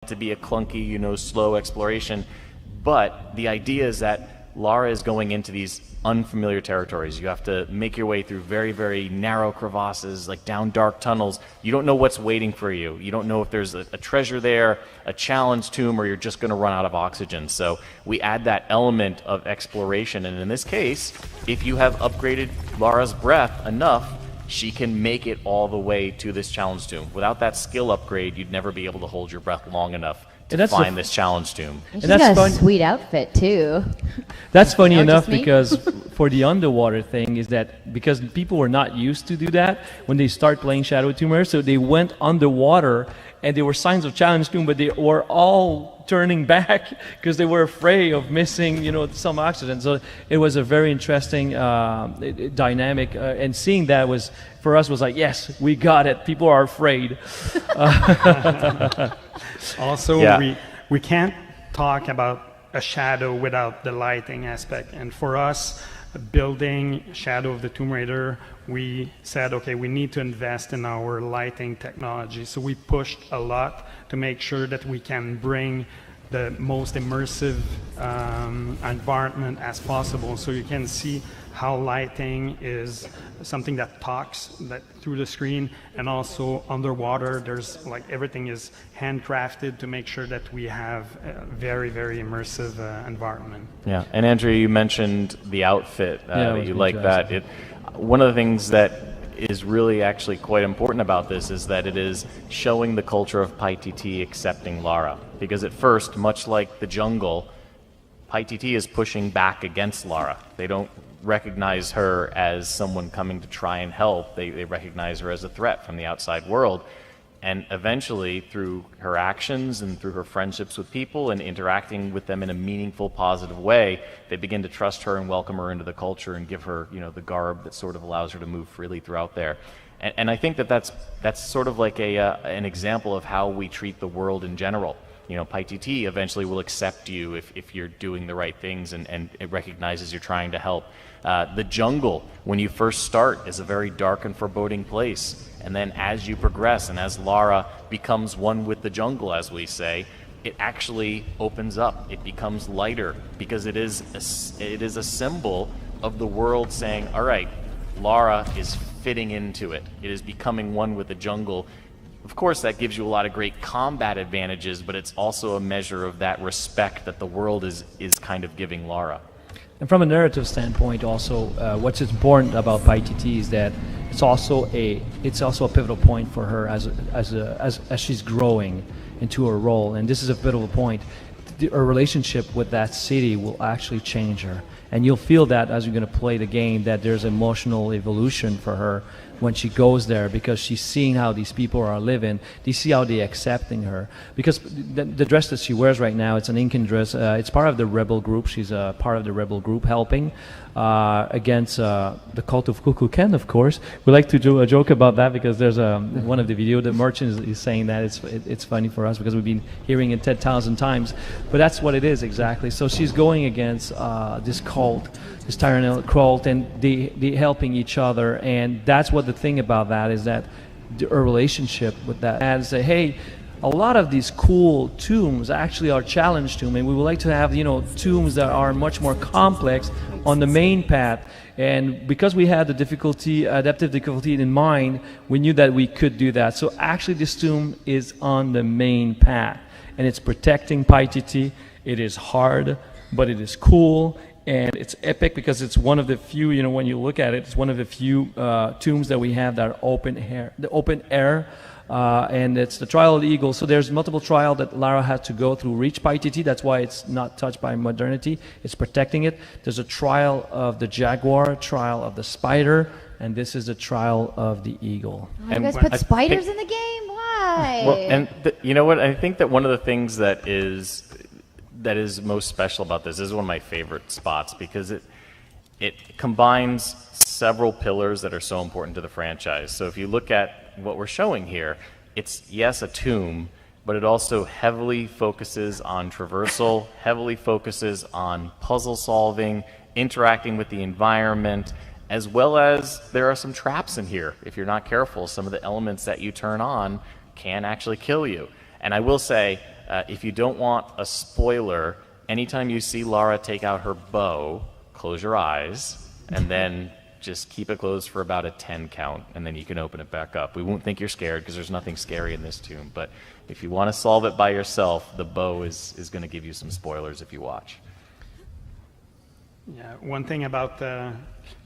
to be a clunky, you know, slow exploration. But the idea is that Lara is going into these unfamiliar territories. You have to make your way through very, very narrow crevasses, like down dark tunnels. You don't know what's waiting for you. You don't know if there's a treasure there, a challenge tomb, or you're just going to run out of oxygen. So we add that element of exploration. And in this case, if you have upgraded Lara's breath enough, she can make it all the way to this challenge tomb. Without that skill upgrade, you'd never be able to hold your breath long enough to find this challenge tomb. And she's got a sweet outfit too. That's funny enough because for the underwater thing is that because people were not used to do that when they start playing Shadow of Tomb Raider, so they went underwater and there were signs of challenge tomb, but they were all turning back because they were afraid of missing, you know, some oxygen. So it was a very interesting dynamic, and seeing that was for us was like, yes, we got it. People are afraid. Also, yeah. we can't talk about a shadow without the lighting aspect. And for us, building Shadow of the Tomb Raider, we said, okay, we need to invest in our lighting technology. So we pushed a lot to make sure that we can bring the most immersive environment as possible. So you can see how lighting is something that talks through the screen, and also underwater there's like everything is handcrafted to make sure that we have a very, very immersive environment. Yeah, and Andrea, you mentioned the outfit, that you like that. One of the things that is really actually quite important about this is that it is showing the culture of Paititi accepting Lara. Because at first, much like the jungle, Paititi is pushing back against Lara. They don't recognize her as someone coming to try and help. They recognize her as a threat from the outside world. And eventually, through her actions and through her friendships with people and interacting with them in a meaningful, positive way, they begin to trust her and welcome her into the culture and give her, you know, the garb that sort of allows her to move freely throughout there. And I think that that's sort of like an example of how we treat the world in general. You know, Paititi eventually will accept you if you're doing the right things and it recognizes you're trying to help. The jungle, when you first start, is a very dark and foreboding place. And then as you progress and as Lara becomes one with the jungle, as we say, it actually opens up. It becomes lighter because it is a symbol of the world saying, all right, Lara is fitting into it. It is becoming one with the jungle. Of course, that gives you a lot of great combat advantages, but it's also a measure of that respect that the world is kind of giving Lara. And from a narrative standpoint, also, what's important about Paititi is that it's also a pivotal point for her as she's growing into her role. And this is a pivotal point. Her relationship with that city will actually change her, and you'll feel that as you're going to play the game, that there's emotional evolution for her when she goes there, because she's seeing how these people are living. They see how they're accepting her, because the dress that she wears right now, it's an Incan dress. It's part of the rebel group. She's a part of the rebel group helping against the cult of Kukulkan, of course. We like to do a joke about that because there's one of the video, the merchant is saying that. It's funny for us because we've been hearing it 10,000 times, but that's what it is exactly. So she's going against this cult, this tyrannical cult, and they helping each other. And that's what the thing about that is, that her relationship with that, and say, hey, a lot of these cool tombs actually are challenge tombs, and we would like to have, you know, tombs that are much more complex on the main path. And because we had the difficulty, adaptive difficulty in mind, we knew that we could do that. So actually this tomb is on the main path, and it's protecting Paititi. It is hard, but it is cool, and it's epic because it's one of the few, you know, when you look at it, it's one of the few tombs that we have that are open air. And it's the trial of the eagle. So there's multiple trial that Lara had to go through, reach Paititi. That's why it's not touched by modernity. It's protecting it. There's a trial of the jaguar, trial of the spider, and this is the trial of the eagle. Oh, you guys put spiders in the game? Why? Well, and you know what? I think that one of the things that is most special about this is one of my favorite spots, because it combines several pillars that are so important to the franchise. So if you look at what we're showing here, it's, yes, a tomb, but it also heavily focuses on traversal, heavily focuses on puzzle solving, interacting with the environment, as well as there are some traps in here. If you're not careful, some of the elements that you turn on can actually kill you. And I will say, if you don't want a spoiler, anytime you see Lara take out her bow, close your eyes, and then just keep it closed for about a 10 count, and then you can open it back up. We won't think you're scared because there's nothing scary in this tomb, but if you want to solve it by yourself, the bow is going to give you some spoilers if you watch. Yeah, one thing about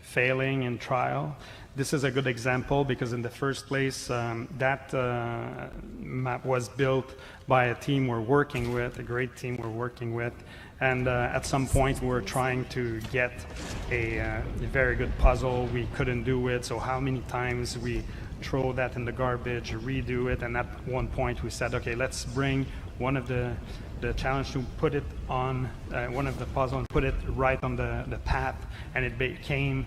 failing in trial, this is a good example because in the first place, that map was built by a team we're working with, a great team we're working with, and at some point we were trying to get a very good puzzle. We couldn't do it, so how many times we throw that in the garbage, redo it, and at one point we said, okay, let's bring one of the challenge to put it on one of the puzzle and put it right on the path, and it became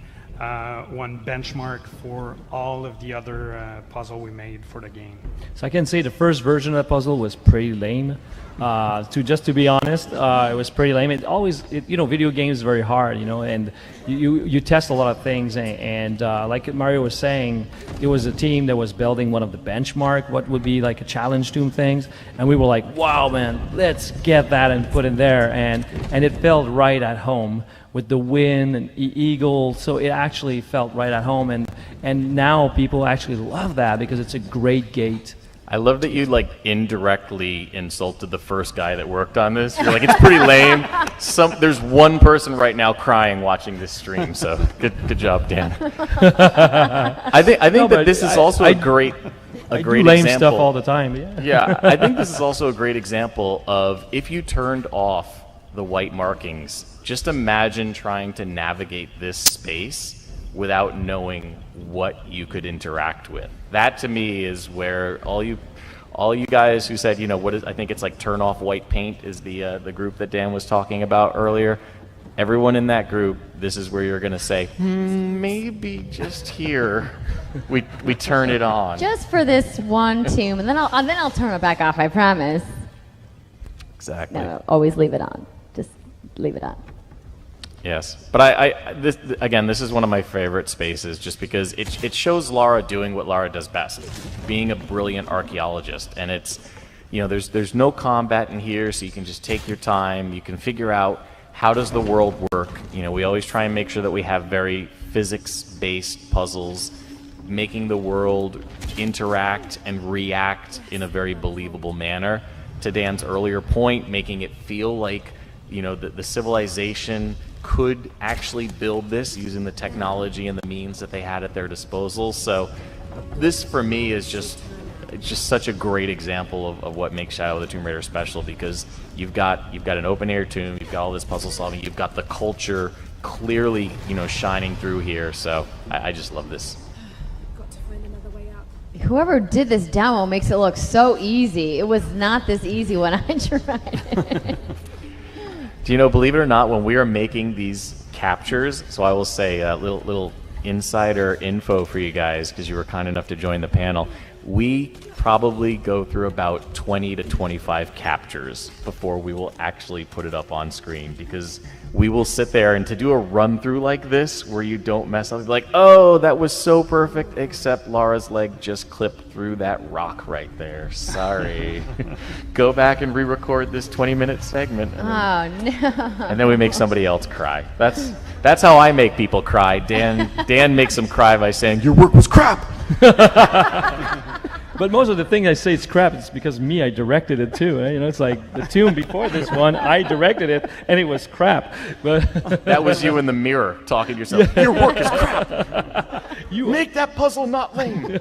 one benchmark for all of the other puzzle we made for the game. So I can say the first version of the puzzle was pretty lame. To be honest, it was pretty lame. Video games is very hard, and you test a lot of things. And like Mario was saying, it was a team that was building one of the benchmark, what would be like a challenge tomb things, and we were like, wow, man, let's get that and put it there, and it felt right at home with the wind and eagle, so it actually felt right at home, and now people actually love that because it's a great gate. I love that you indirectly insulted the first guy that worked on this. You're like, it's pretty lame. There's one person right now crying watching this stream, so good job, Dan. I think that this is also a great lame example. Stuff all the time. Yeah, I think this is also a great example of if you turned off the white markings, just imagine trying to navigate this space without knowing what you could interact with. That to me is where all you guys who said, I think it's like turn off white paint is the group that Dan was talking about earlier. Everyone in that group, this is where you're going to say, maybe just here we turn it on. Just for this one tomb, and then I'll turn it back off, I promise. Exactly. No, always leave it on. Just leave it on. Yes, but this is one of my favorite spaces just because it shows Lara doing what Lara does best, being a brilliant archaeologist. And it's, there's no combat in here, so you can just take your time. You can figure out how does the world work. We always try and make sure that we have very physics-based puzzles, making the world interact and react in a very believable manner. To Dan's earlier point, making it feel like, the civilization could actually build this using the technology and the means that they had at their disposal. So this for me is just such a great example of what makes Shadow of the Tomb Raider special, because you've got an open air tomb, you've got all this puzzle solving, you've got the culture clearly shining through here. So I just love this. Got to find another way out. Whoever did this demo makes it look so easy. It was not this easy when I tried it. Do believe it or not, when we are making these captures, so I will say a little insider info for you guys because you were kind enough to join the panel. We probably go through about 20 to 25 captures before we will actually put it up on screen, because we will sit there and to do a run through like this where you don't mess up, like, oh, that was so perfect, except Lara's leg just clipped through that rock right there. Sorry. Go back and re-record this 20-minute segment. Oh, no. And then we make somebody else cry. That's how I make people cry. Dan makes them cry by saying, your work was crap! But most of the things I say it's crap, it's because I directed it too. It's like the tomb before this one, I directed it, and it was crap. But that was you in the mirror talking to yourself. Your work is crap. You make that puzzle not lame.